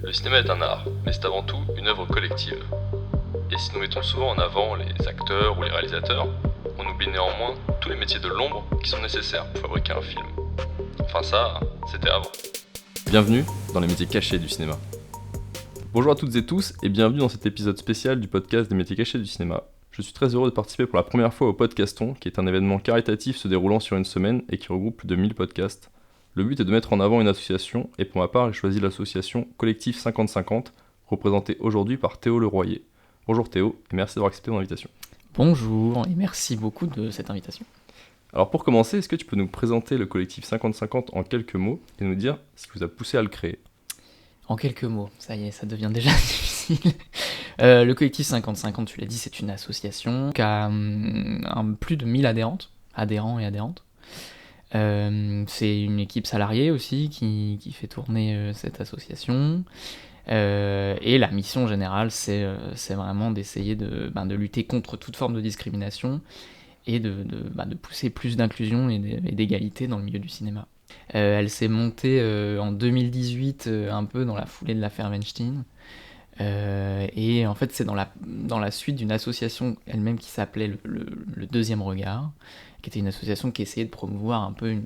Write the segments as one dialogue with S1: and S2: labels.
S1: Le cinéma est un art, mais c'est avant tout une œuvre collective. Et si nous mettons souvent en avant les acteurs ou les réalisateurs, on oublie néanmoins tous les métiers de l'ombre qui sont nécessaires pour fabriquer un film. Enfin ça, c'était avant. Bienvenue dans les métiers cachés du cinéma. Bonjour à toutes et tous et bienvenue dans cet épisode spécial du podcast des métiers cachés du cinéma. Je suis très heureux de participer pour la première fois au Podcaston, qui est un événement caritatif se déroulant sur une semaine et qui regroupe plus de 1000 podcasts. Le but est de mettre en avant une association, et pour ma part, j'ai choisi l'association Collectif 50-50, représentée aujourd'hui par Théo Leroyer. Bonjour Théo, et merci d'avoir accepté mon invitation.
S2: Bonjour, et merci beaucoup de cette invitation.
S1: Alors pour commencer, est-ce que tu peux nous présenter le Collectif 50-50 en quelques mots, et nous dire ce qui vous a poussé à le créer ?
S2: En quelques mots, ça y est, ça devient déjà difficile. Le collectif 50-50, tu l'as dit, c'est une association qui a plus de 1000 adhérents et adhérentes. C'est une équipe salariée aussi qui fait tourner cette association. Et la mission générale, c'est vraiment d'essayer de lutter contre toute forme de discrimination et de pousser plus d'inclusion et d'égalité dans le milieu du cinéma. Elle s'est montée en 2018, un peu dans la foulée de l'affaire Weinstein. Et en fait, c'est dans la suite d'une association elle-même qui s'appelait le Deuxième Regard, qui était une association qui essayait de promouvoir un peu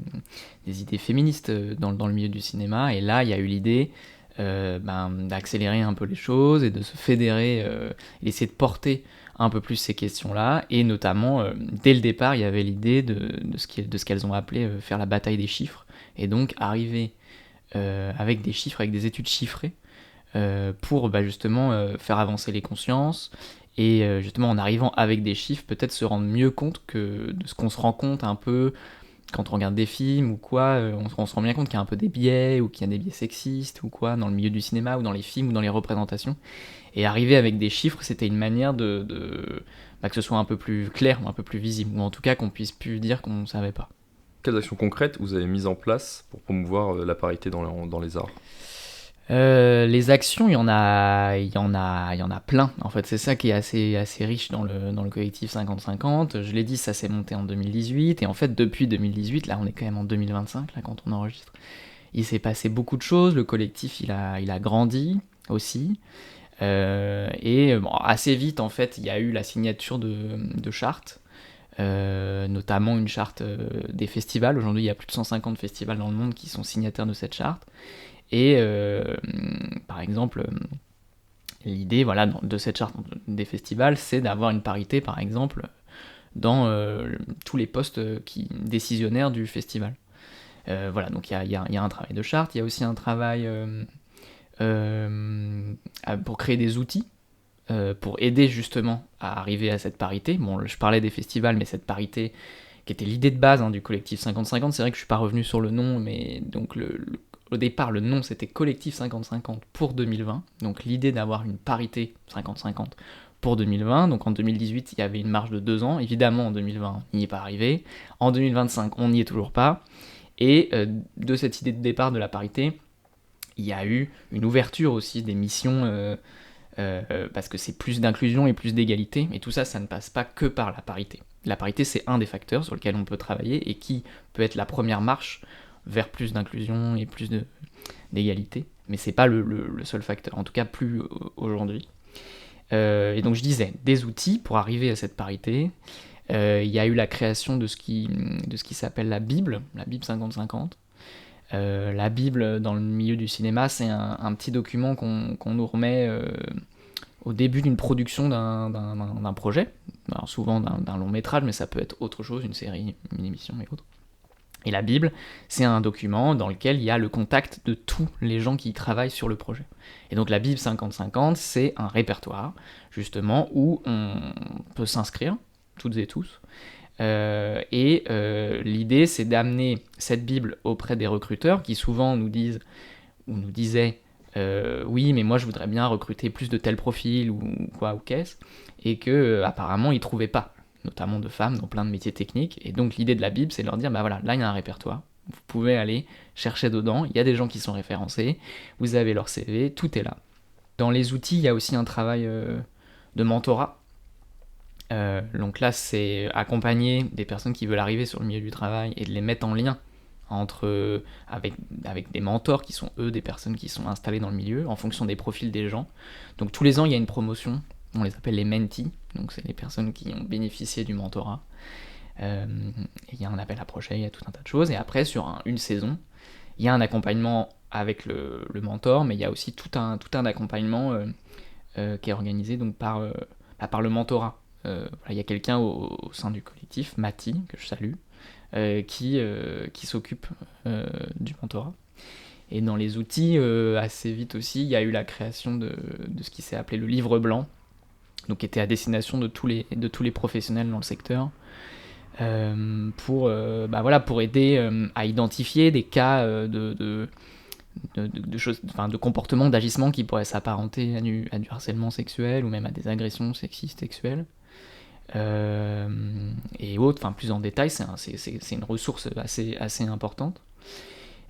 S2: des idées féministes dans le milieu du cinéma. Et là, il y a eu l'idée d'accélérer un peu les choses et de se fédérer et d'essayer de porter un peu plus ces questions-là. Et notamment, dès le départ, il y avait l'idée de ce qu'elles ont appelé faire la bataille des chiffres. Et donc arriver avec des chiffres, avec des études chiffrées, pour justement faire avancer les consciences et justement en arrivant avec des chiffres peut-être se rendre mieux compte de ce qu'on se rend compte un peu quand on regarde des films ou quoi, on se rend bien compte qu'il y a un peu des biais ou qu'il y a des biais sexistes ou quoi dans le milieu du cinéma ou dans les films ou dans les représentations, et arriver avec des chiffres, c'était une manière que ce soit un peu plus clair ou un peu plus visible, ou en tout cas qu'on puisse plus dire qu'on ne savait pas.
S1: Quelles actions concrètes vous avez mises en place pour promouvoir la parité dans les arts ?
S2: Les actions, il y en a plein. En fait, c'est ça qui est assez riche dans le collectif 50-50. Je l'ai dit, ça s'est monté en 2018. Et en fait, depuis 2018, là, on est quand même en 2025, là, quand on enregistre, il s'est passé beaucoup de choses. Le collectif, il a grandi aussi. Assez vite, en fait, il y a eu la signature de chartes. Notamment une charte des festivals. Aujourd'hui, il y a plus de 150 festivals dans le monde qui sont signataires de cette charte. Et par exemple, l'idée de cette charte des festivals, c'est d'avoir une parité, par exemple, dans tous les postes décisionnaires du festival. Donc il y a un travail de charte, il y a aussi un travail pour créer des outils, pour aider justement à arriver à cette parité. Bon, je parlais des festivals, mais cette parité qui était l'idée de base du collectif 50-50, c'est vrai que je suis pas revenu sur le nom, mais donc au départ, le nom, c'était Collectif 50-50 pour 2020. Donc l'idée d'avoir une parité 50-50 pour 2020. Donc en 2018, il y avait une marge de 2 ans. Évidemment, en 2020, on n'y est pas arrivé. En 2025, on n'y est toujours pas. Et de cette idée de départ de la parité, il y a eu une ouverture aussi des missions, parce que c'est plus d'inclusion et plus d'égalité. Et tout ça, ça ne passe pas que par la parité. La parité, c'est un des facteurs sur lequel on peut travailler et qui peut être la première marche vers plus d'inclusion et plus d'égalité, mais c'est pas le seul facteur, en tout cas plus aujourd'hui. Et donc je disais, des outils pour arriver à cette parité. Il y a eu la création de ce qui s'appelle la Bible 50-50. La Bible, dans le milieu du cinéma, c'est un petit document qu'on nous remet au début d'une production d'un projet, alors souvent d'un long métrage, mais ça peut être autre chose, une série, une émission et autres. Et la Bible, c'est un document dans lequel il y a le contact de tous les gens qui travaillent sur le projet. Et donc la Bible 50-50, c'est un répertoire, justement, où on peut s'inscrire, toutes et tous. L'idée, c'est d'amener cette Bible auprès des recruteurs qui souvent nous disent, ou nous disaient, oui, mais moi je voudrais bien recruter plus de tel profil, ou quoi, ou qu'est-ce, et que apparemment ils trouvaient pas, notamment de femmes dans plein de métiers techniques. Et donc l'idée de la Bible, c'est de leur dire, voilà, là il y a un répertoire, vous pouvez aller chercher dedans, il y a des gens qui sont référencés, vous avez leur CV, tout est là. Dans les outils, il y a aussi un travail de mentorat. Donc là, c'est accompagner des personnes qui veulent arriver sur le milieu du travail et de les mettre en lien avec des mentors qui sont eux des personnes qui sont installées dans le milieu en fonction des profils des gens. Donc tous les ans il y a une promotion, on les appelle les mentees, donc c'est les personnes qui ont bénéficié du mentorat. Il y a un appel à projet, il y a tout un tas de choses, et après sur une saison, il y a un accompagnement avec le mentor, mais il y a aussi tout un accompagnement qui est organisé donc par le mentorat. Il y a quelqu'un au sein du collectif, Mathie, que je salue, qui s'occupe du mentorat. Et dans les outils, assez vite aussi, il y a eu la création de ce qui s'est appelé le livre blanc, donc qui était à destination de tous les professionnels dans le secteur, pour aider à identifier des cas de choses, de comportements, d'agissements qui pourraient s'apparenter à du harcèlement sexuel ou même à des agressions sexistes sexuelles. Et autres, plus en détail, c'est une ressource assez importante.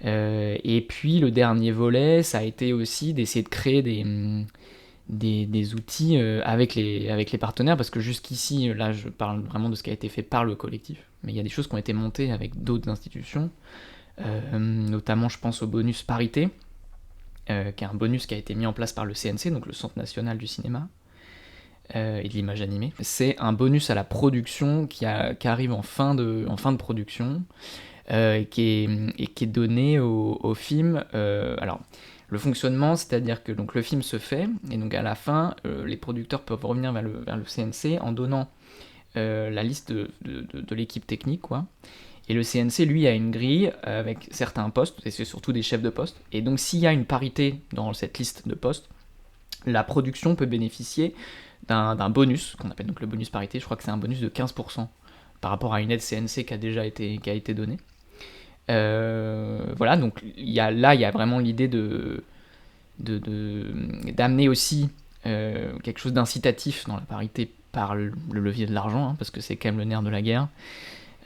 S2: Et puis le dernier volet, ça a été aussi d'essayer de créer des outils avec les partenaires, parce que jusqu'ici, là je parle vraiment de ce qui a été fait par le collectif, mais il y a des choses qui ont été montées avec d'autres institutions, notamment je pense au bonus parité, qui est un bonus qui a été mis en place par le CNC, donc le Centre National du Cinéma et de l'Image Animée. C'est un bonus à la production qui arrive en fin de production, qui est donné au film. Alors, le fonctionnement, c'est-à-dire que donc, le film se fait, et donc à la fin, les producteurs peuvent revenir vers le CNC en donnant la liste de l'équipe technique, quoi. Et le CNC, lui, a une grille avec certains postes, et c'est surtout des chefs de poste. Et donc, s'il y a une parité dans cette liste de postes, la production peut bénéficier d'un bonus, qu'on appelle donc le bonus parité. Je crois que c'est un bonus de 15% par rapport à une aide CNC qui a été donnée. Voilà, donc il y a vraiment l'idée d'amener aussi quelque chose d'incitatif dans la parité par le levier de l'argent, hein, parce que c'est quand même le nerf de la guerre,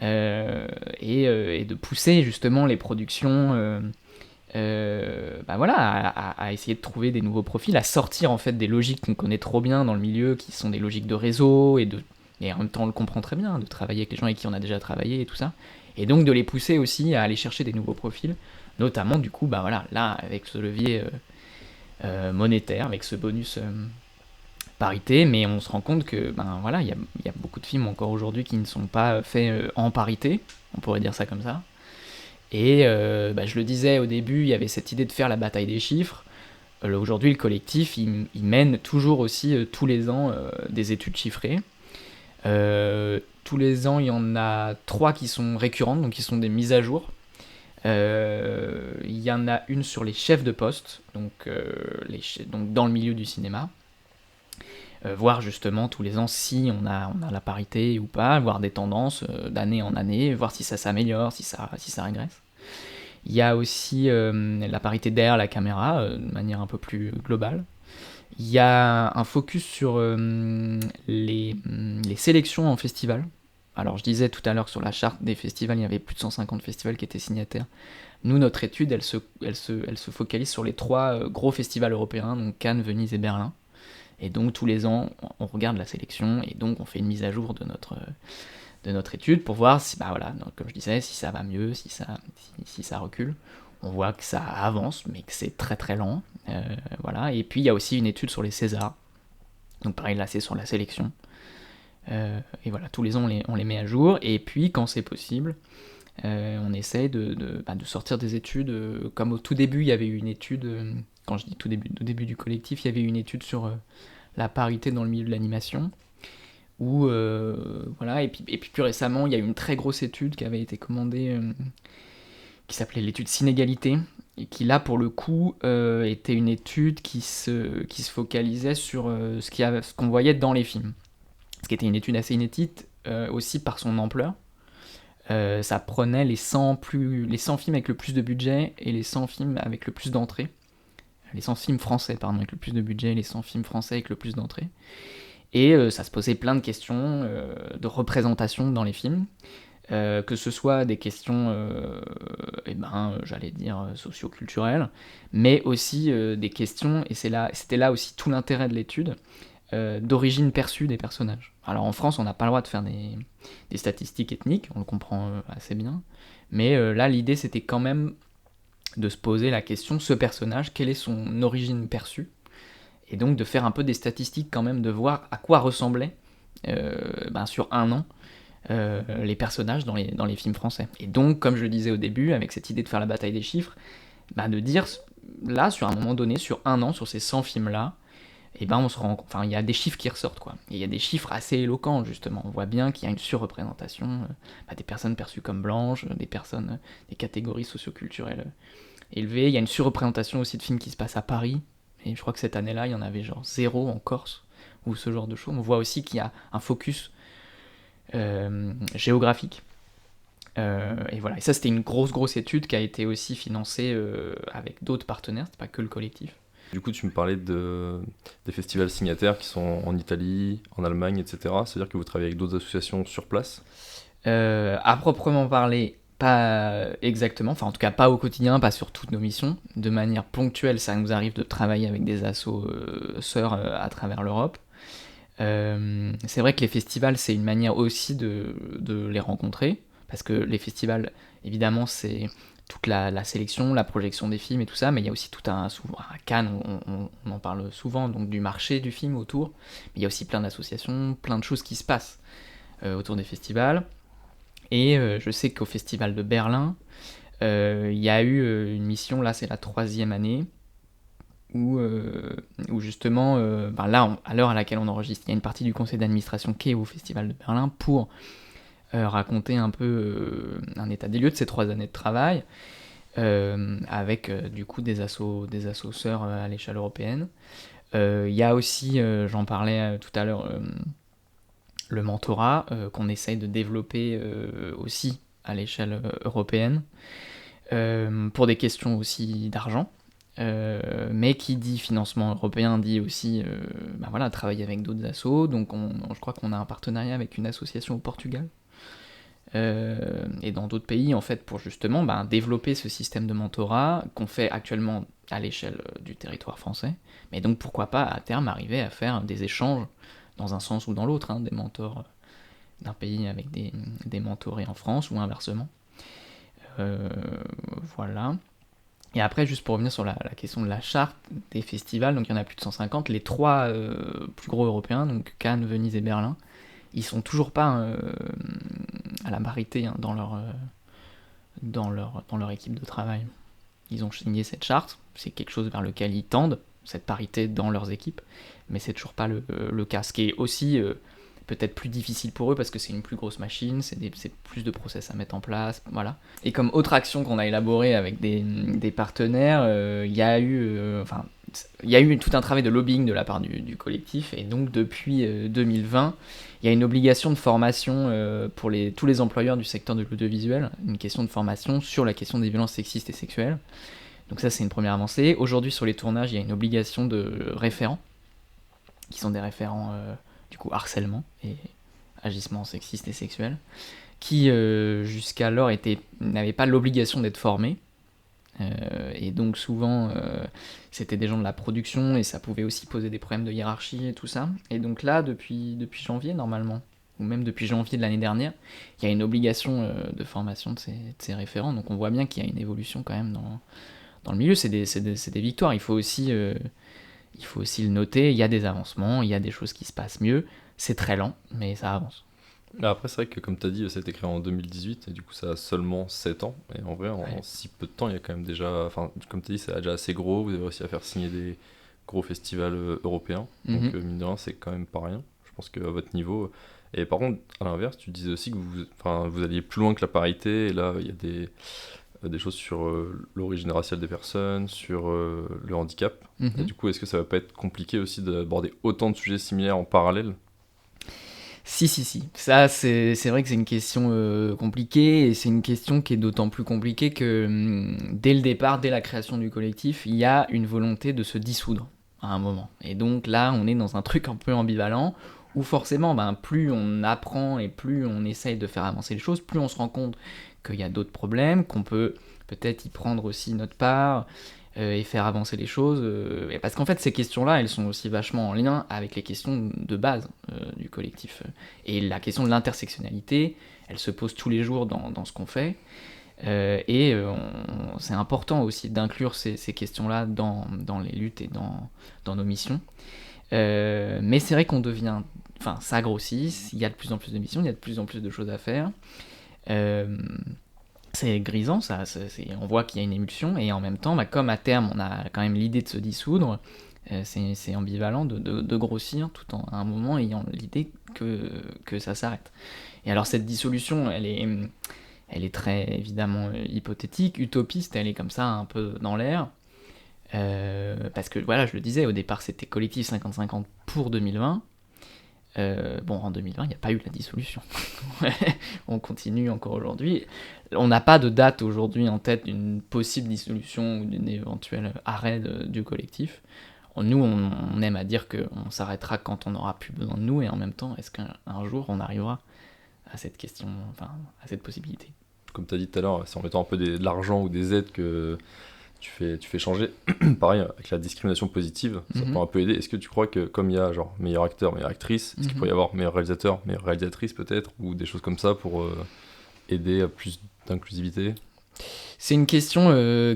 S2: et de pousser justement les productions à essayer de trouver des nouveaux profils, à sortir en fait des logiques qu'on connaît trop bien dans le milieu, qui sont des logiques de réseau, et en même temps on le comprend très bien, de travailler avec les gens avec qui on a déjà travaillé et tout ça, et donc de les pousser aussi à aller chercher des nouveaux profils, notamment du coup là avec ce levier monétaire, avec ce bonus parité, mais on se rend compte que il y a beaucoup de films encore aujourd'hui qui ne sont pas faits en parité, on pourrait dire ça comme ça. Et je le disais au début, il y avait cette idée de faire la bataille des chiffres. Aujourd'hui, le collectif, il mène toujours aussi tous les ans des études chiffrées. Tous les ans, il y en a 3 qui sont récurrentes, donc qui sont des mises à jour. Il y en a une sur les chefs de poste, donc dans le milieu du cinéma. Voir justement tous les ans si on a la parité ou pas, voir des tendances d'année en année, voir si ça s'améliore, si ça régresse. Il y a aussi la parité derrière la caméra, de manière un peu plus globale. Il y a un focus sur les sélections en festival. Alors je disais tout à l'heure sur la charte des festivals, il y avait plus de 150 festivals qui étaient signataires. Nous, notre étude, elle se focalise sur les 3 gros festivals européens, donc Cannes, Venise et Berlin. Et donc tous les ans, on regarde la sélection, et donc on fait une mise à jour de notre étude pour voir si, donc, comme je disais, si ça va mieux, si ça recule. On voit que ça avance, mais que c'est très très lent. Voilà. Et puis il y a aussi une étude sur les Césars. Donc pareil, là c'est sur la sélection. Et voilà, tous les ans on les met à jour. Et puis quand c'est possible, on essaie de sortir des études. Comme au tout début, il y avait eu une étude, quand je dis tout début du collectif, il y avait une étude sur la parité dans le milieu de l'animation. Et puis plus récemment, il y a eu une très grosse étude qui avait été commandée, qui s'appelait l'étude Synégalité, et qui là pour le coup était une étude qui se focalisait sur ce qu'on voyait dans les films. Ce qui était une étude assez inédite aussi par son ampleur. Ça prenait les 100 films avec le plus de budget et les 100 films avec le plus d'entrées. Les 100 films français, pardon, avec le plus de budget et les 100 films français avec le plus d'entrées. Et ça se posait plein de questions de représentation dans les films, que ce soit des questions, j'allais dire socio-culturelles, mais aussi des questions, et c'était là aussi tout l'intérêt de l'étude, d'origine perçue des personnages. Alors en France, on n'a pas le droit de faire des statistiques ethniques, on le comprend assez bien, mais là, l'idée, c'était quand même de se poser la question, ce personnage, quelle est son origine perçue, et donc de faire un peu des statistiques quand même, de voir à quoi ressemblaient, sur un an, les personnages dans les films français. Et donc, comme je le disais au début, avec cette idée de faire la bataille des chiffres, de dire, là, sur un moment donné, sur un an, sur ces 100 films-là, et on se rend, il y a des chiffres qui ressortent, quoi. Et il y a des chiffres assez éloquents, justement. On voit bien qu'il y a une surreprésentation des personnes perçues comme blanches, des catégories socioculturelles élevées. Il y a une surreprésentation aussi de films qui se passent à Paris. Et je crois que cette année-là, il y en avait genre 0 en Corse, ou ce genre de choses. On voit aussi qu'il y a un focus géographique. Et voilà. Et ça, c'était une grosse étude qui a été aussi financée avec d'autres partenaires. C'était pas que le collectif.
S1: Du coup, tu me parlais des festivals signataires qui sont en Italie, en Allemagne, etc. C'est-à-dire que vous travaillez avec d'autres associations sur place ?
S2: À proprement parler, pas exactement, en tout cas pas au quotidien, pas sur toutes nos missions. De manière ponctuelle, ça nous arrive de travailler avec des assos sœurs à travers l'Europe. C'est vrai que les festivals, c'est une manière aussi de les rencontrer, parce que les festivals, évidemment, c'est toute la sélection, la projection des films et tout ça, mais il y a aussi souvent à Cannes, on en parle souvent, donc du marché du film autour, mais il y a aussi plein d'associations, plein de choses qui se passent autour des festivals. Et je sais qu'au festival de Berlin, il y a eu une mission, là c'est la 3e année, où justement, là, à l'heure à laquelle on enregistre, il y a une partie du conseil d'administration qui est au festival de Berlin pour raconter un peu un état des lieux de ces 3 années de travail, avec du coup des assos sœurs à l'échelle européenne. Il y a aussi, j'en parlais tout à l'heure, le mentorat qu'on essaye de développer aussi à l'échelle européenne, pour des questions aussi d'argent. Mais qui dit financement européen dit aussi travailler avec d'autres assos. Donc je crois qu'on a un partenariat avec une association au Portugal et dans d'autres pays en fait pour justement développer ce système de mentorat qu'on fait actuellement à l'échelle du territoire français, mais donc pourquoi pas à terme arriver à faire des échanges dans un sens ou dans l'autre, des mentors d'un pays avec des mentorés en France ou inversement. Voilà. Et après, juste pour revenir sur la question de la charte des festivals, donc il y en a plus de 150, les 3 plus gros européens, donc Cannes, Venise et Berlin, ils sont toujours pas à la parité dans leur équipe de travail. Ils ont signé cette charte, c'est quelque chose vers lequel ils tendent, cette parité dans leurs équipes, mais c'est toujours pas le cas. Ce qui est aussi peut-être plus difficile pour eux parce que c'est une plus grosse machine, c'est plus de process à mettre en place, voilà. Et comme autre action qu'on a élaborée avec des partenaires, il y a eu tout un travail de lobbying de la part du collectif, et donc depuis 2020, il y a une obligation de formation pour tous les employeurs du secteur de l'audiovisuel, une question de formation sur la question des violences sexistes et sexuelles. Donc ça, c'est une première avancée. Aujourd'hui, sur les tournages, il y a une obligation de référents, qui sont des référents du coup harcèlement et agissement sexiste et sexuel, qui jusqu'alors n'avaient pas l'obligation d'être formés. Et donc souvent c'était des gens de la production et ça pouvait aussi poser des problèmes de hiérarchie et tout ça. Et donc là, depuis janvier normalement, ou même depuis janvier de l'année dernière, il y a une obligation de formation de ces référents. Donc on voit bien qu'il y a une évolution quand même dans le milieu. C'est des victoires, il faut aussi le noter. Il y a des avancements, il y a des choses qui se passent mieux. C'est très lent, mais ça avance.
S1: Après, c'est vrai que comme tu as dit, ça a été créé en 2018 et du coup ça a seulement 7 ans. Et en vrai, en si peu de temps, il y a quand même déjà, comme tu as dit, c'est déjà assez gros. Vous avez réussi à faire signer des gros festivals européens. Donc mine de rien, c'est quand même pas rien. Je pense qu'à votre niveau. Et par contre, à l'inverse, tu disais aussi que vous alliez plus loin que la parité. Et là, il y a des choses sur l'origine raciale des personnes, sur le handicap. Et du coup, est-ce que ça va pas être compliqué aussi d'aborder autant de sujets similaires en parallèle ?
S2: Si. Ça, c'est vrai que c'est une question compliquée, et c'est une question qui est d'autant plus compliquée que dès le départ, dès la création du collectif, il y a une volonté de se dissoudre à un moment. Et donc là, on est dans un truc un peu ambivalent, où forcément, plus on apprend et plus on essaye de faire avancer les choses, plus on se rend compte qu'il y a d'autres problèmes, qu'on peut peut-être y prendre aussi notre part, et faire avancer les choses. Et parce qu'en fait, ces questions-là, elles sont aussi vachement en lien avec les questions de base du collectif. Et la question de l'intersectionnalité, elle se pose tous les jours dans ce qu'on fait. C'est important aussi d'inclure ces questions-là dans les luttes et dans nos missions. Mais c'est vrai qu'on devient... Enfin, ça grossit, il y a de plus en plus de missions, il y a de plus en plus de choses à faire. C'est grisant, on voit qu'il y a une émulsion, et en même temps, comme à terme, on a quand même l'idée de se dissoudre, c'est ambivalent de grossir tout en à un moment ayant l'idée que ça s'arrête. Et alors cette dissolution, elle est très évidemment hypothétique, utopiste, elle est comme ça un peu dans l'air, parce que voilà, je le disais, au départ c'était collectif 50-50 pour 2020. En 2020, il n'y a pas eu la dissolution. On continue encore aujourd'hui. On n'a pas de date aujourd'hui en tête d'une possible dissolution ou d'une éventuelle arrêt du collectif. Nous, on aime à dire qu'on s'arrêtera quand on n'aura plus besoin de nous, et en même temps, est-ce qu'un jour on arrivera à cette question, enfin, à cette possibilité?
S1: Comme tu as dit tout à l'heure, c'est en mettant un peu de l'argent ou des aides que tu fais changer. Pareil, avec la discrimination positive, ça peut un peu aider. Est-ce que tu crois que, comme il y a genre meilleur acteur, meilleure actrice, est-ce qu'il pourrait y avoir meilleur réalisateur, meilleure réalisatrice peut-être, ou des choses comme ça pour aider à plus d'inclusivité?
S2: C'est une question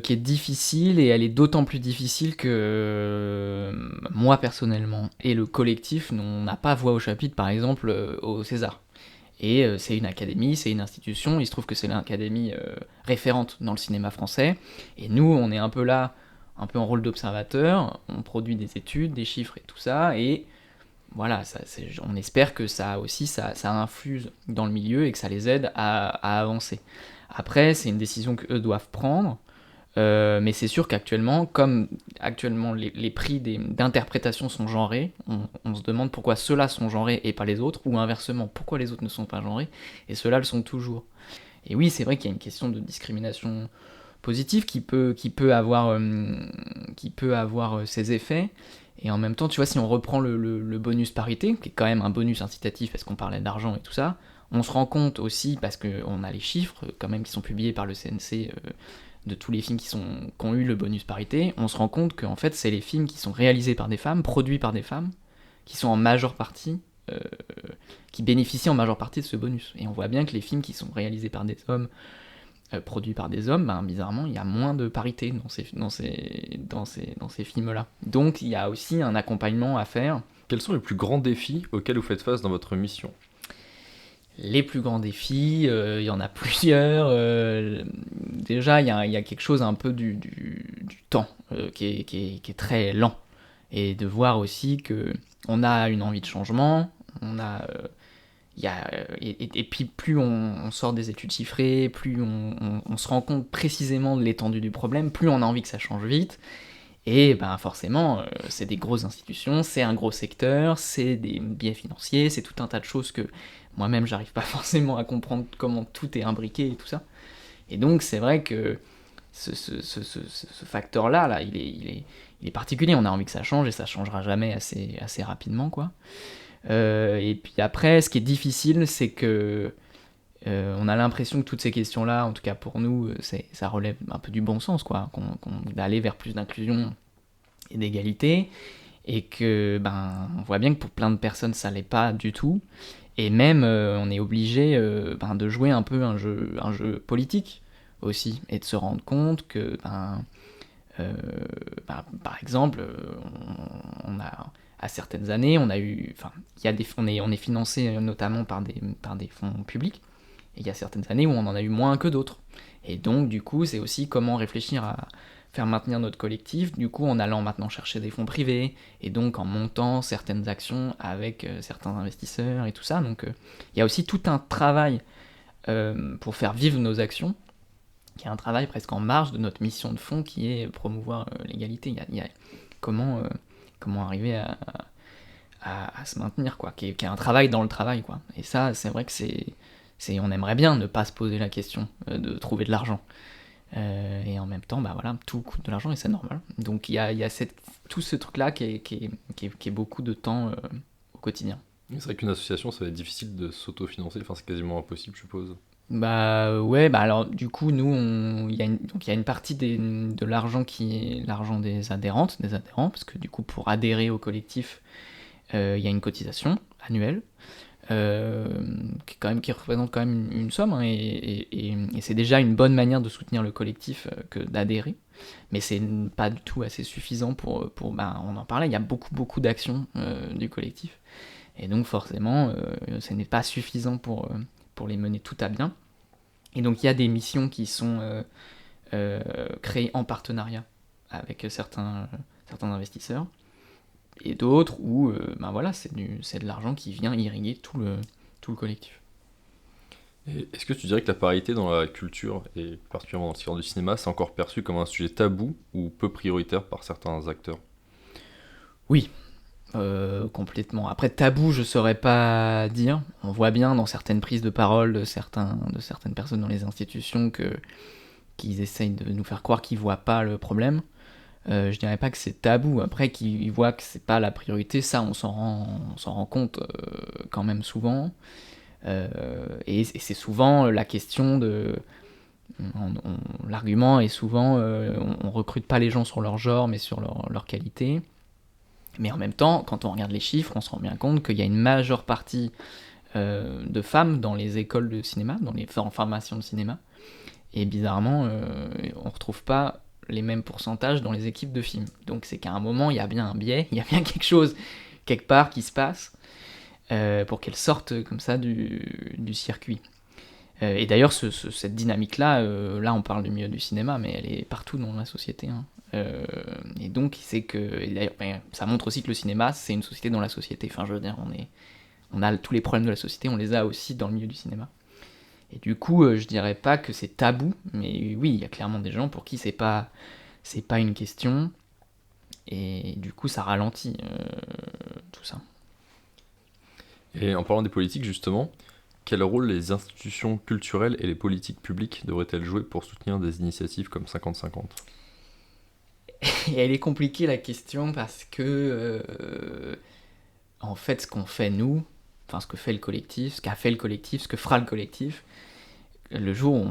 S2: qui est difficile, et elle est d'autant plus difficile que moi personnellement et le collectif, on n'a pas voix au chapitre par exemple au César. Et c'est une académie, c'est une institution, il se trouve que c'est l'académie référente dans le cinéma français, et nous on est un peu là, un peu en rôle d'observateur, on produit des études, des chiffres et tout ça, et voilà, on espère que ça aussi, ça infuse dans le milieu et que ça les aide à avancer. Après, c'est une décision qu'eux doivent prendre, mais c'est sûr qu'actuellement, comme actuellement les prix d'interprétation sont genrés, on se demande pourquoi ceux-là sont genrés et pas les autres, ou inversement, pourquoi les autres ne sont pas genrés et ceux-là le sont toujours. Et oui, c'est vrai qu'il y a une question de discrimination positive qui peut avoir ses effets. Et en même temps, tu vois, si on reprend le bonus parité, qui est quand même un bonus incitatif parce qu'on parlait d'argent et tout ça, on se rend compte aussi, parce qu'on a les chiffres quand même qui sont publiés par le CNC de tous les films qui ont eu le bonus parité, on se rend compte qu'en fait c'est les films qui sont réalisés par des femmes, produits par des femmes, qui sont en majeure partie, qui bénéficient en majeure partie de ce bonus. Et on voit bien que les films qui sont réalisés par des hommes, produits par des hommes, bizarrement il y a moins de parité dans ces films-là. Donc il y a aussi un accompagnement à faire.
S1: Quels sont les plus grands défis auxquels vous faites face dans votre mission ?
S2: Les plus grands défis, il y en a plusieurs. Déjà, il y a quelque chose un peu du temps qui est très lent. Et de voir aussi qu'on a une envie de changement, et puis plus on sort des études chiffrées, plus on se rend compte précisément de l'étendue du problème, plus on a envie que ça change vite. Et forcément, c'est des grosses institutions, c'est un gros secteur, c'est des biais financiers, c'est tout un tas de choses que moi-même j'arrive pas forcément à comprendre comment tout est imbriqué et tout ça. Et donc c'est vrai que ce facteur-là, il est particulier, on a envie que ça change et ça changera jamais assez rapidement, quoi. Et puis après, ce qui est difficile, c'est que on a l'impression que toutes ces questions-là, en tout cas pour nous, ça relève un peu du bon sens, quoi, d'aller vers plus d'inclusion et d'égalité, et que on voit bien que pour plein de personnes ça l'est pas du tout, et même on est obligé de jouer un peu un jeu politique aussi, et de se rendre compte que par exemple on a à certaines années on est financé notamment par des fonds publics. Et il y a certaines années où on en a eu moins que d'autres. Et donc, du coup, c'est aussi comment réfléchir à faire maintenir notre collectif, du coup, en allant maintenant chercher des fonds privés, et donc en montant certaines actions avec certains investisseurs et tout ça. Donc, il y a aussi tout un travail pour faire vivre nos actions, qui est un travail presque en marge de notre mission de fond, qui est promouvoir l'égalité. Il y a comment arriver à se maintenir, quoi, qui est un travail dans le travail, quoi. Et ça, c'est vrai que on aimerait bien ne pas se poser la question de trouver de l'argent. Et en même temps, tout coûte de l'argent et c'est normal. Donc il y a tout ce truc-là qui est beaucoup de temps au quotidien.
S1: C'est vrai qu'une association, ça va être difficile de s'autofinancer, enfin c'est quasiment impossible, je suppose.
S2: Bah ouais, bah alors du coup, nous, donc il y a une partie de l'argent qui est l'argent des adhérentes, des adhérents, parce que du coup, pour adhérer au collectif, il y a une cotisation annuelle. euh, qui représente quand même une somme, hein, et c'est déjà une bonne manière de soutenir le collectif que d'adhérer. Mais c'est pas du tout assez suffisant bah, on en parlait, il y a beaucoup d'actions du collectif. Et donc forcément, ce n'est pas suffisant pour les mener tout à bien. Et donc il y a des missions qui sont créées en partenariat avec certains investisseurs, et d'autres où ben voilà, c'est de l'argent qui vient irriguer tout le collectif.
S1: Et est-ce que tu dirais que la parité dans la culture, et particulièrement dans le secteur du cinéma, c'est encore perçu comme un sujet tabou ou peu prioritaire par certains acteurs?
S2: Oui, complètement. Après, tabou, je saurais pas dire. On voit bien dans certaines prises de parole de certaines personnes dans les institutions qu'ils essayent de nous faire croire qu'ils voient pas le problème. Je dirais pas que c'est tabou. Après, qu'ils voient que c'est pas la priorité, ça, on s'en rend compte quand même souvent. Et c'est souvent la question de. L'argument est souvent on recrute pas les gens sur leur genre, mais sur leur qualité. Mais en même temps, quand on regarde les chiffres, on se rend bien compte qu'il y a une majeure partie de femmes dans les écoles de cinéma, dans les formations de cinéma. Et bizarrement, on ne retrouve pas les mêmes pourcentages dans les équipes de films. Donc c'est qu'à un moment, il y a bien un biais, il y a bien quelque chose, quelque part, qui se passe pour qu'elles sortent comme ça du circuit. Et d'ailleurs, cette dynamique-là, là on parle du milieu du cinéma, mais elle est partout dans la société, hein. Et donc, c'est que. Et d'ailleurs, ça montre aussi que le cinéma, c'est une société dans la société. Enfin, je veux dire, on a tous les problèmes de la société, on les a aussi dans le milieu du cinéma. Et du coup, je dirais pas que c'est tabou, mais oui, il y a clairement des gens pour qui c'est pas une question, et du coup, ça ralentit tout ça.
S1: Et en parlant des politiques, justement, quel rôle les institutions culturelles et les politiques publiques devraient-elles jouer pour soutenir des initiatives comme 50-50?
S2: Et elle est compliquée la question parce que, en fait, ce qu'on fait nous, enfin ce que fait le collectif, ce qu'a fait le collectif, ce que fera le collectif, le jour où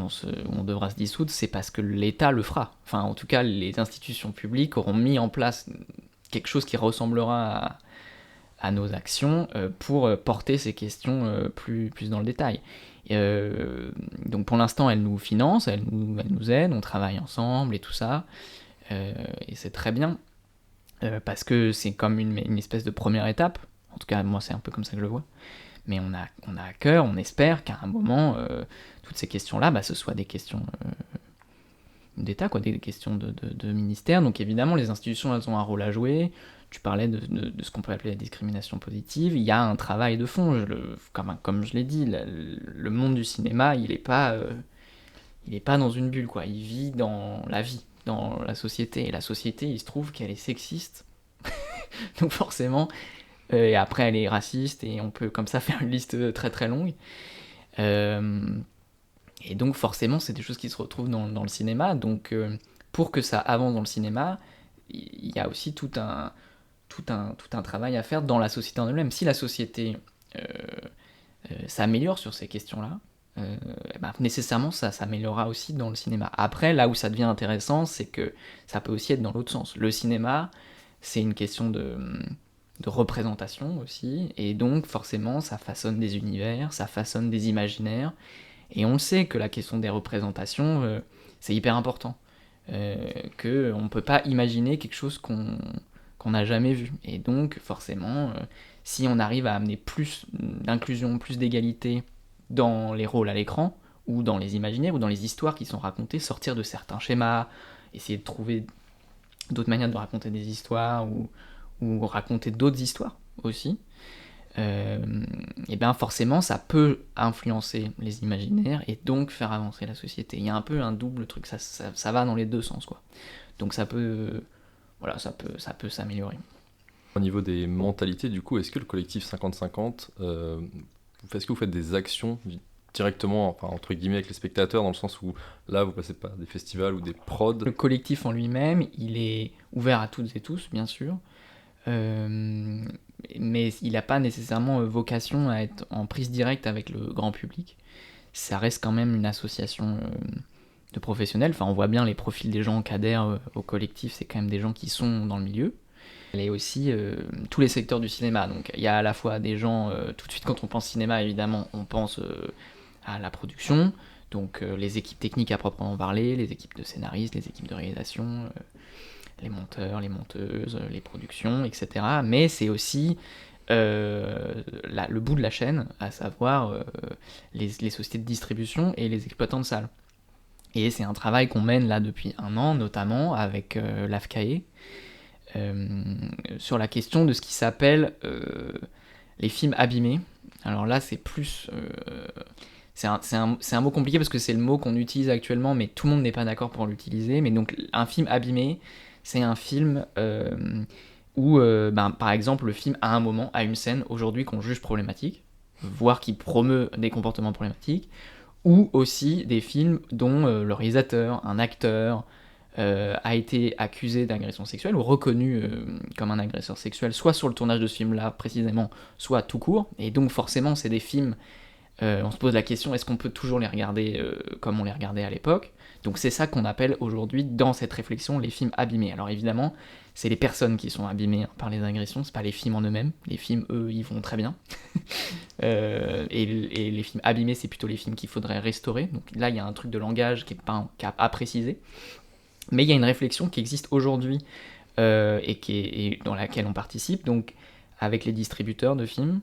S2: on devra se dissoudre, c'est parce que l'État le fera. Enfin, en tout cas, les institutions publiques auront mis en place quelque chose qui ressemblera à nos actions pour porter ces questions plus dans le détail. Donc pour l'instant, elle nous finance, elle nous aide, on travaille ensemble et tout ça, et c'est très bien, parce que c'est comme une espèce de première étape. En tout cas, moi, c'est un peu comme ça que je le vois. Mais on a à cœur, on espère qu'à un moment, toutes ces questions-là, bah, ce soient des questions d'État, quoi, des questions de ministère. Donc évidemment, les institutions, elles ont un rôle à jouer. Tu parlais de ce qu'on peut appeler la discrimination positive. Il y a un travail de fond. Comme je l'ai dit, le monde du cinéma, il est pas dans une bulle, quoi. Il vit dans la vie, dans la société. Et la société, il se trouve qu'elle est sexiste. Donc forcément, et après elle est raciste, et on peut comme ça faire une liste très très longue. Euh, et donc forcément, c'est des choses qui se retrouvent dans le cinéma. Donc pour que ça avance dans le cinéma, il y a aussi tout un travail à faire dans la société en elle-même. Si la société s'améliore sur ces questions-là, eh ben, nécessairement ça s'améliorera aussi dans le cinéma. Après, là où ça devient intéressant, c'est que ça peut aussi être dans l'autre sens. Le cinéma, c'est une question de représentation aussi, et donc forcément ça façonne des univers, ça façonne des imaginaires, et on le sait que la question des représentations, c'est hyper important, qu'on ne peut pas imaginer quelque chose qu'on n'a jamais vu, et donc forcément, si on arrive à amener plus d'inclusion, plus d'égalité dans les rôles à l'écran, ou dans les imaginaires, ou dans les histoires qui sont racontées, sortir de certains schémas, essayer de trouver d'autres manières de raconter des histoires, ou raconter d'autres histoires aussi, et bien forcément ça peut influencer les imaginaires et donc faire avancer la société. Il y a un peu un double truc, ça va dans les deux sens, quoi. Donc voilà, ça peut s'améliorer.
S1: Au niveau des mentalités, du coup, est-ce que le collectif 50-50, est-ce que vous faites des actions directement, enfin, entre guillemets, avec les spectateurs, dans le sens où là, vous passez par des festivals ou des prods?
S2: Le collectif en lui-même, il est ouvert à toutes et tous, bien sûr, mais il n'a pas nécessairement vocation à être en prise directe avec le grand public. ça reste quand même une association de professionnels. Enfin, on voit bien les profils des gens qui adhèrent au collectif, c'est quand même des gens qui sont dans le milieu. Elle est aussi tous les secteurs du cinéma. Donc il y a à la fois des gens, tout de suite quand on pense cinéma, évidemment, on pense à la production, donc les équipes techniques à proprement parler, les équipes de scénaristes, les équipes de réalisation, les monteurs, les monteuses, les productions, etc. Mais c'est aussi le bout de la chaîne, à savoir les sociétés de distribution et les exploitants de salles. Et c'est un travail qu'on mène là depuis un an, notamment avec l'AFCAE, sur la question de ce qui s'appelle les films abîmés. Alors là, c'est plus... c'est un mot compliqué parce que c'est le mot qu'on utilise actuellement, mais tout le monde n'est pas d'accord pour l'utiliser. Mais donc, un film abîmé, c'est un film où, par exemple, le film a un moment, a une scène, aujourd'hui, qu'on juge problématique, voire qui promeut des comportements problématiques, ou aussi des films dont le réalisateur, un acteur, a été accusé d'agression sexuelle ou reconnu comme un agresseur sexuel, soit sur le tournage de ce film-là précisément, soit tout court. Et donc forcément, c'est des films, on se pose la question, est-ce qu'on peut toujours les regarder comme on les regardait à l'époque ? Donc c'est ça qu'on appelle aujourd'hui, dans cette réflexion, les films abîmés. Alors évidemment, c'est les personnes qui sont abîmées par les agressions, c'est pas les films en eux-mêmes. Les films, eux, ils vont très bien. Et les films abîmés, c'est plutôt les films qu'il faudrait restaurer. Donc là, il y a un truc de langage qui est pas à préciser. Mais il y a une réflexion qui existe aujourd'hui et dans laquelle on participe, donc avec les distributeurs de films,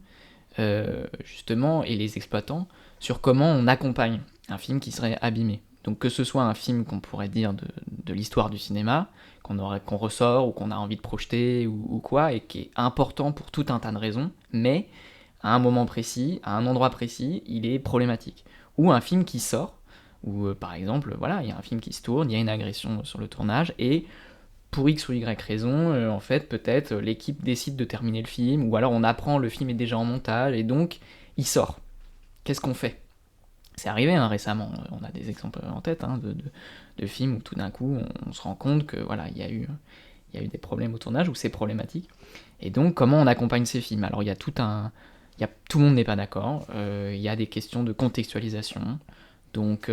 S2: justement, et les exploitants, sur comment on accompagne un film qui serait abîmé. Donc que ce soit un film qu'on pourrait dire de l'histoire du cinéma, qu'on ressort ou qu'on a envie de projeter ou quoi, et qui est important pour tout un tas de raisons, mais à un moment précis, à un endroit précis, il est problématique. Ou un film qui sort, où par exemple, voilà, il y a un film qui se tourne, il y a une agression sur le tournage, et pour X ou Y raison, en fait, peut-être l'équipe décide de terminer le film, ou alors on apprend le film est déjà en montage, et donc il sort. Qu'est-ce qu'on fait ? C'est arrivé récemment, on a des exemples en tête de films où tout d'un coup on se rend compte que voilà, il y a eu des problèmes au tournage, où c'est problématique. Et donc comment on accompagne ces films ? Alors il y a tout le monde n'est pas d'accord, il y a des questions de contextualisation, donc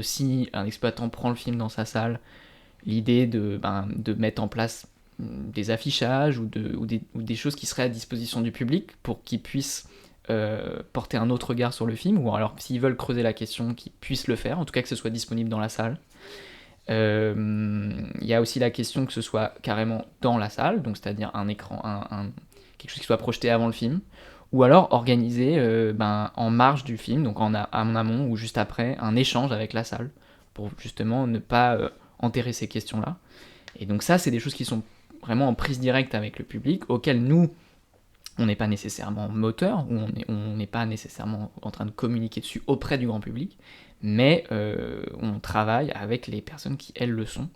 S2: si un exploitant prend le film dans sa salle, l'idée de mettre en place des affichages ou des choses qui seraient à disposition du public pour qu'ils puissent porter un autre regard sur le film, ou alors s'ils veulent creuser la question, qu'ils puissent le faire, en tout cas que ce soit disponible dans la salle. Il y a aussi la question que ce soit carrément dans la salle, donc c'est-à-dire un écran, quelque chose qui soit projeté avant le film, ou alors organiser en marge du film, donc en amont ou juste après, un échange avec la salle, pour justement ne pas enterrer ces questions-là. Et donc ça, c'est des choses qui sont vraiment en prise directe avec le public, auxquelles nous, on n'est pas nécessairement moteur, ou on n'est pas nécessairement en train de communiquer dessus auprès du grand public, mais on travaille avec les personnes qui, elles, le sont.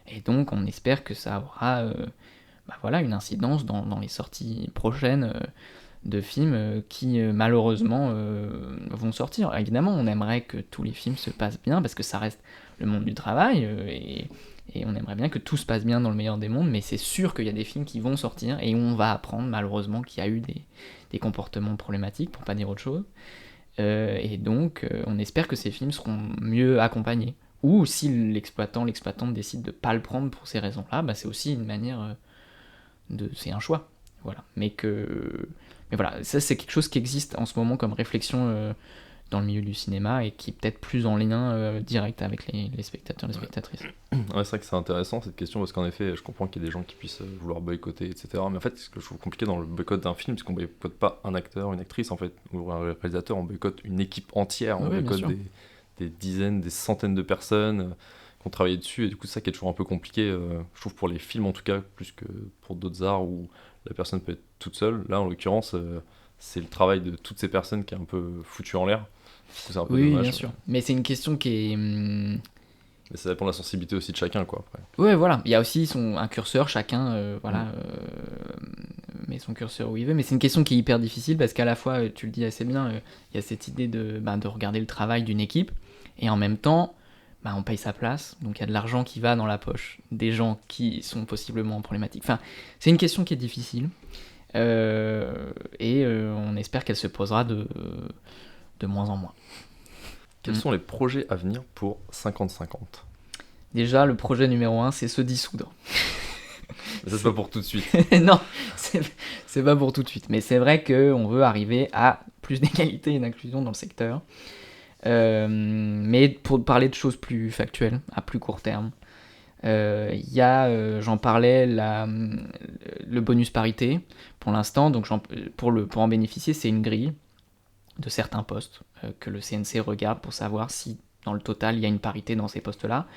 S2: Et donc, on espère que ça aura une incidence dans les sorties prochaines de films qui, malheureusement, vont sortir. Évidemment, on aimerait que tous les films se passent bien, parce que ça reste le monde du travail, et on aimerait bien que tout se passe bien dans le meilleur des mondes, mais c'est sûr qu'il y a des films qui vont sortir et où on va apprendre malheureusement qu'il y a eu des comportements problématiques, pour pas dire autre chose. Et donc on espère que ces films seront mieux accompagnés. Ou si l'exploitante décide de pas le prendre pour ces raisons-là, c'est aussi une manière c'est un choix. Voilà. Mais voilà, ça c'est quelque chose qui existe en ce moment comme réflexion dans le milieu du cinéma, et qui est peut-être plus en lien direct avec les spectateurs, les spectatrices.
S1: Ouais, c'est vrai que c'est intéressant cette question, parce qu'en effet, je comprends qu'il y ait des gens qui puissent vouloir boycotter, etc. Mais en fait, ce que je trouve compliqué dans le boycott d'un film, c'est qu'on boycotte pas un acteur, une actrice, en fait, ou un réalisateur, on boycotte une équipe entière, on boycotte des dizaines, des centaines de personnes qui ont travaillé dessus, et du coup, c'est ça qui est toujours un peu compliqué, je trouve, pour les films en tout cas, plus que pour d'autres arts où la personne peut être toute seule. Là, en l'occurrence, c'est le travail de toutes ces personnes qui est un peu foutu en l'air. C'est un peu dommage.
S2: Bien sûr. Mais c'est une question qui est...
S1: Mais ça dépend de la sensibilité aussi de chacun, quoi. Après.
S2: Ouais, voilà. Il y a aussi un curseur, chacun met son curseur où il veut. Mais c'est une question qui est hyper difficile, parce qu'à la fois, tu le dis assez bien, il y a cette idée de regarder le travail d'une équipe, et en même temps, on paye sa place, donc il y a de l'argent qui va dans la poche des gens qui sont possiblement problématiques. Enfin, c'est une question qui est difficile, et on espère qu'elle se posera de moins en moins.
S1: Quels sont les projets à venir pour 50-50 ?
S2: Déjà, le projet numéro 1, c'est se dissoudre.
S1: Ça, c'est pas pour tout de suite.
S2: Non, c'est pas pour tout de suite. Mais c'est vrai qu'on veut arriver à plus d'égalité et d'inclusion dans le secteur. Mais pour parler de choses plus factuelles, à plus court terme, il y a, j'en parlais, le bonus parité. Pour l'instant, donc pour en bénéficier, c'est une grille de certains postes que le CNC regarde pour savoir si dans le total il y a une parité dans ces postes-là.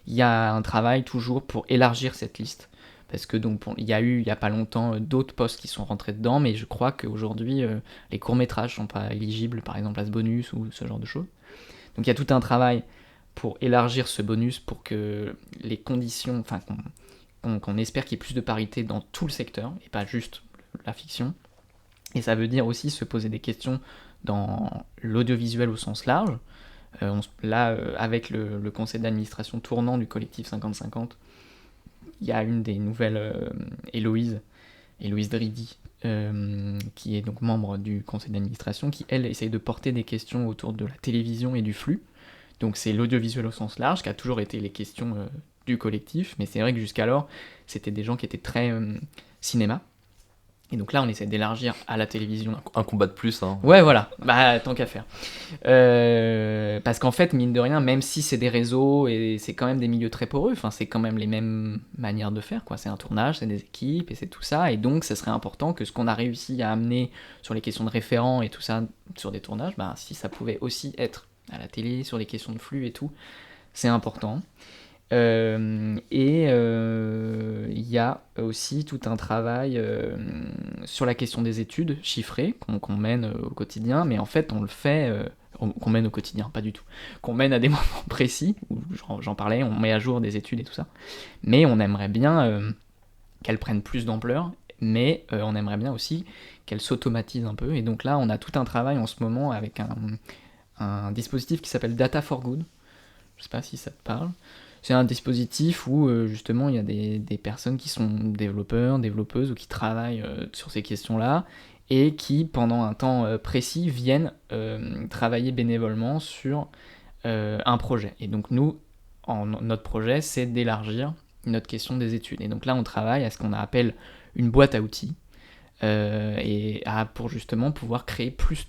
S2: Il y a un travail toujours pour élargir cette liste. Parce que donc il y a eu il n'y a pas longtemps d'autres postes qui sont rentrés dedans, mais je crois qu'aujourd'hui les courts-métrages sont pas éligibles par exemple à ce bonus ou ce genre de choses. Donc il y a tout un travail pour élargir ce bonus pour que les conditions, enfin qu'on espère qu'il y ait plus de parité dans tout le secteur et pas juste la fiction. Et ça veut dire aussi se poser des questions dans l'audiovisuel au sens large. Avec le conseil d'administration tournant du collectif 50-50, il y a une des nouvelles, Héloïse Dridi, qui est donc membre du conseil d'administration, qui elle essaye de porter des questions autour de la télévision et du flux. Donc c'est l'audiovisuel au sens large, qui a toujours été les questions du collectif, mais c'est vrai que jusqu'alors, c'était des gens qui étaient très cinéma. Et donc là, on essaie d'élargir à la télévision.
S1: Un combat de plus, hein.
S2: Ouais, voilà, bah tant qu'à faire. Parce qu'en fait, mine de rien, même si c'est des réseaux et c'est quand même des milieux très poreux, enfin, c'est quand même les mêmes manières de faire, quoi. C'est un tournage, c'est des équipes et c'est tout ça. Et donc, ce serait important que ce qu'on a réussi à amener sur les questions de référents et tout ça sur des tournages, bah, si ça pouvait aussi être à la télé, sur les questions de flux et tout, c'est important. Il y a aussi tout un travail sur la question des études chiffrées qu'on mène au quotidien, mais en fait on le fait, qu'on mène au quotidien, pas du tout, qu'on mène à des moments précis, où j'en parlais, on met à jour des études et tout ça, mais on aimerait bien qu'elles prennent plus d'ampleur, mais on aimerait bien aussi qu'elles s'automatisent un peu, et donc là on a tout un travail en ce moment avec un dispositif qui s'appelle Data for Good, je sais pas si ça te parle. C'est un dispositif où justement il y a des personnes qui sont développeurs, développeuses ou qui travaillent sur ces questions-là et qui pendant un temps précis viennent travailler bénévolement sur un projet. Et donc nous, notre projet, c'est d'élargir notre question des études. Et donc là on travaille à ce qu'on appelle une boîte à outils. Pour justement pouvoir créer plus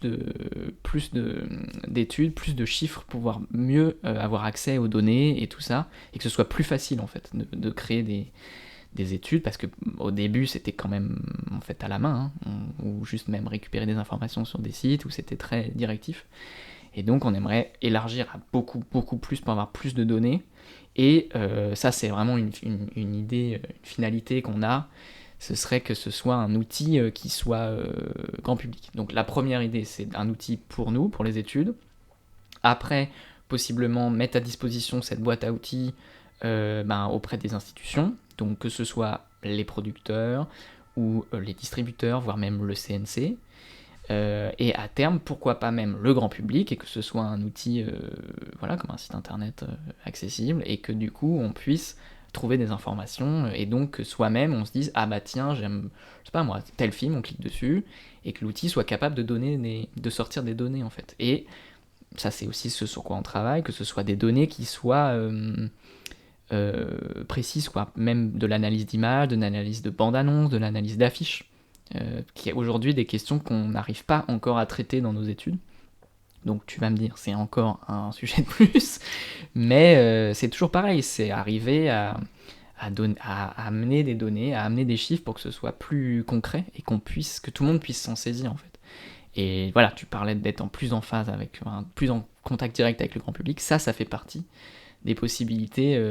S2: d'études, plus de chiffres, pouvoir mieux avoir accès aux données et tout ça, et que ce soit plus facile en fait de créer des études, parce que au début c'était quand même en fait à la main, ou juste même récupérer des informations sur des sites où c'était très directif. Et donc on aimerait élargir à beaucoup plus pour avoir plus de données, et ça c'est vraiment une idée, une finalité qu'on a. Ce serait que ce soit un outil qui soit grand public. Donc la première idée, c'est un outil pour nous, pour les études. Après, possiblement mettre à disposition cette boîte à outils auprès des institutions, donc que ce soit les producteurs ou les distributeurs, voire même le CNC. Et à terme, pourquoi pas même le grand public, et que ce soit un outil comme un site internet accessible, et que du coup on puisse trouver des informations, et donc que soi-même on se dise ah bah tiens j'aime, je sais pas moi, tel film, on clique dessus, et que l'outil soit capable de sortir des données en fait. Et ça c'est aussi ce sur quoi on travaille, que ce soit des données qui soient précises, quoi, même de l'analyse d'images, de l'analyse de bande-annonce, de l'analyse d'affiches, qui est aujourd'hui des questions qu'on n'arrive pas encore à traiter dans nos études. Donc tu vas me dire, c'est encore un sujet de plus, mais c'est toujours pareil, c'est arriver à amener des données, à amener des chiffres pour que ce soit plus concret et que tout le monde puisse s'en saisir en fait. Et voilà, tu parlais d'être plus en phase plus en contact direct avec le grand public, ça fait partie des possibilités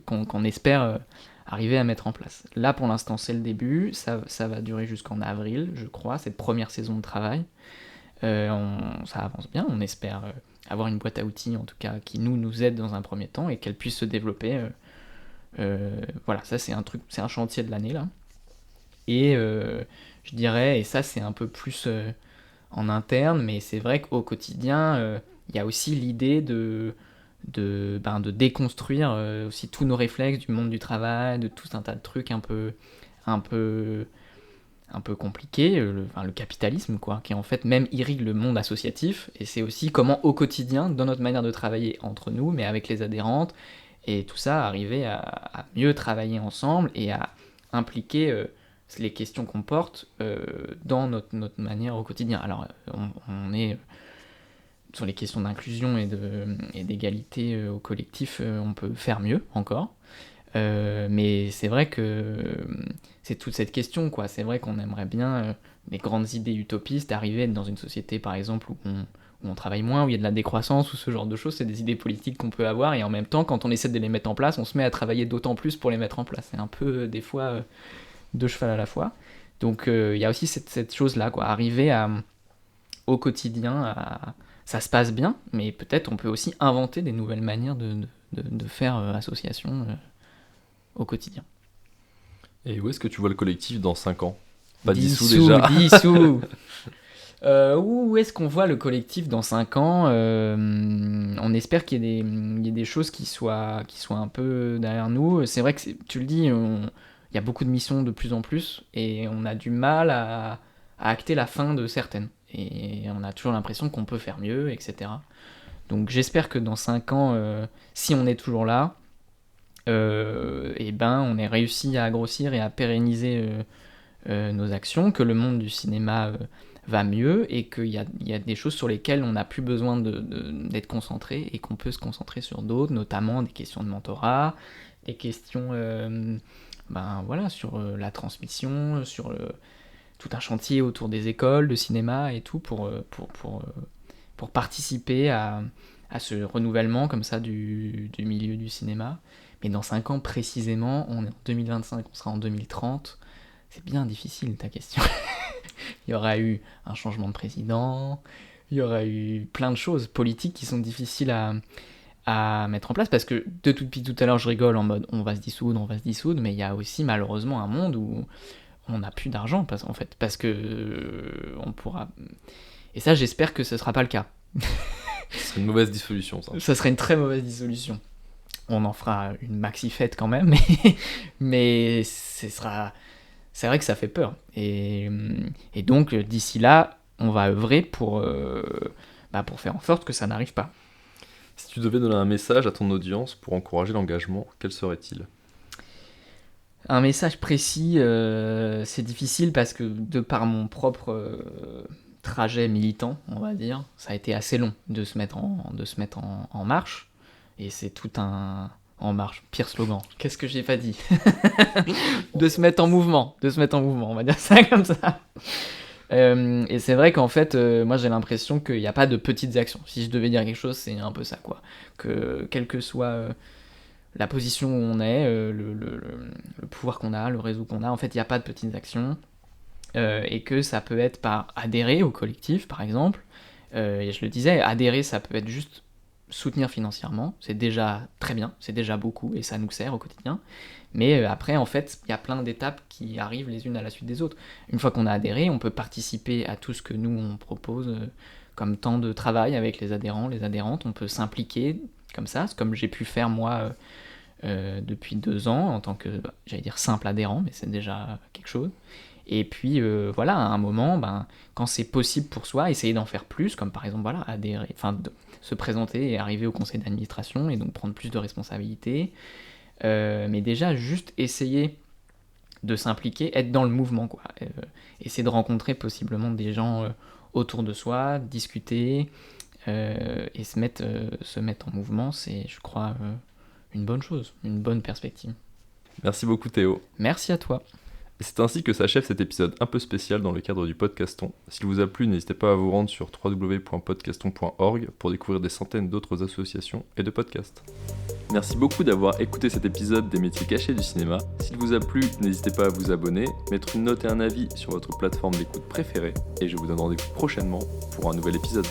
S2: qu'on espère arriver à mettre en place. Là pour l'instant c'est le début, ça va durer jusqu'en avril je crois, cette première saison de travail. Ça avance bien, on espère avoir une boîte à outils en tout cas qui nous aide dans un premier temps et qu'elle puisse se développer. Voilà, ça c'est un chantier de l'année là. Et je dirais, et ça c'est un peu plus en interne, mais c'est vrai qu'au quotidien, il y a aussi l'idée de déconstruire aussi tous nos réflexes du monde du travail, de tout un tas de trucs un peu un peu compliqué, le capitalisme, quoi, qui en fait même irrigue le monde associatif, et c'est aussi comment au quotidien, dans notre manière de travailler entre nous, mais avec les adhérentes, et tout ça, arriver à mieux travailler ensemble et à impliquer les questions qu'on porte dans notre manière au quotidien. Alors, on est sur les questions d'inclusion et d'égalité au collectif, on peut faire mieux encore. Mais c'est vrai que c'est toute cette question, quoi. C'est vrai qu'on aimerait bien les grandes idées utopistes, arriver à être dans une société, par exemple, où on travaille moins, où il y a de la décroissance, ou ce genre de choses. C'est des idées politiques qu'on peut avoir, et en même temps, quand on essaie de les mettre en place, on se met à travailler d'autant plus pour les mettre en place. C'est un peu, des fois, deux chevals à la fois. Donc il y a aussi cette chose-là, quoi. Arriver au quotidien, ça se passe bien, mais peut-être on peut aussi inventer des nouvelles manières de faire association au quotidien.
S1: Et où est-ce que tu vois le collectif dans 5 ans ? Pas
S2: dissous
S1: déjà.
S2: Dissous Où est-ce qu'on voit le collectif dans 5 ans ? On espère qu'il y ait des choses qui soient un peu derrière nous. C'est vrai que, tu le dis, il y a beaucoup de missions de plus en plus, et on a du mal à acter la fin de certaines. Et on a toujours l'impression qu'on peut faire mieux, etc. Donc j'espère que dans 5 ans, si on est toujours là, on ait réussi à grossir et à pérenniser nos actions, que le monde du cinéma va mieux, et qu'il y a des choses sur lesquelles on n'a plus besoin d'être concentré, et qu'on peut se concentrer sur d'autres, notamment des questions de mentorat, des questions sur la transmission, sur tout un chantier autour des écoles de cinéma et tout, pour participer à ce renouvellement comme ça du milieu du cinéma. Mais dans 5 ans précisément, on est en 2025, on sera en 2030, c'est bien difficile ta question. Il y aura eu un changement de président, il y aura eu plein de choses politiques qui sont difficiles à mettre en place, parce que depuis tout à l'heure je rigole en mode on va se dissoudre, mais il y a aussi malheureusement un monde où on n'a plus d'argent, parce que on pourra... Et ça, j'espère que ce sera pas le cas.
S1: Ce serait une mauvaise dissolution, ça.
S2: Ça serait une très mauvaise dissolution. On en fera une maxi-fête quand même, mais c'est vrai que ça fait peur. Et donc, d'ici là, on va œuvrer pour faire en sorte que ça n'arrive pas.
S1: Si tu devais donner un message à ton audience pour encourager l'engagement, quel serait-il ?
S2: Un message précis, c'est difficile, parce que de par mon propre trajet militant, on va dire, ça a été assez long de se mettre en marche, et c'est tout un... En marche, pire slogan, qu'est-ce que j'ai pas dit ? de se mettre en mouvement, on va dire ça comme ça. Et c'est vrai qu'en fait, moi j'ai l'impression qu'il n'y a pas de petites actions. Si je devais dire quelque chose, c'est un peu ça, quoi. Que quelle que soit la position où on est, le pouvoir qu'on a, le réseau qu'on a, en fait il n'y a pas de petites actions. Et que ça peut être par adhérer au collectif, par exemple. Et je le disais, adhérer, ça peut être juste soutenir financièrement, c'est déjà très bien, c'est déjà beaucoup, et ça nous sert au quotidien. Mais après, en fait, il y a plein d'étapes qui arrivent les unes à la suite des autres. Une fois qu'on a adhéré, on peut participer à tout ce que nous, on propose comme temps de travail avec les adhérents, les adhérentes. On peut s'impliquer comme ça, comme j'ai pu faire moi depuis 2 ans, en tant que, j'allais dire simple adhérent, mais c'est déjà quelque chose. Et puis à un moment, quand c'est possible pour soi, essayer d'en faire plus, comme par exemple adhérer, se présenter et arriver au conseil d'administration, et donc prendre plus de responsabilités. Mais déjà juste essayer de s'impliquer, être dans le mouvement, quoi. Essayer de rencontrer possiblement des gens autour de soi, discuter, et se mettre en mouvement, c'est, je crois, une bonne chose, une bonne perspective.
S1: Merci beaucoup Théo.
S2: Merci à toi.
S1: Et c'est ainsi que s'achève cet épisode un peu spécial dans le cadre du Podcaston. S'il vous a plu, n'hésitez pas à vous rendre sur www.podcaston.org pour découvrir des centaines d'autres associations et de podcasts. Merci beaucoup d'avoir écouté cet épisode des métiers cachés du cinéma. S'il vous a plu, n'hésitez pas à vous abonner, mettre une note et un avis sur votre plateforme d'écoute préférée, et je vous donne rendez-vous prochainement pour un nouvel épisode.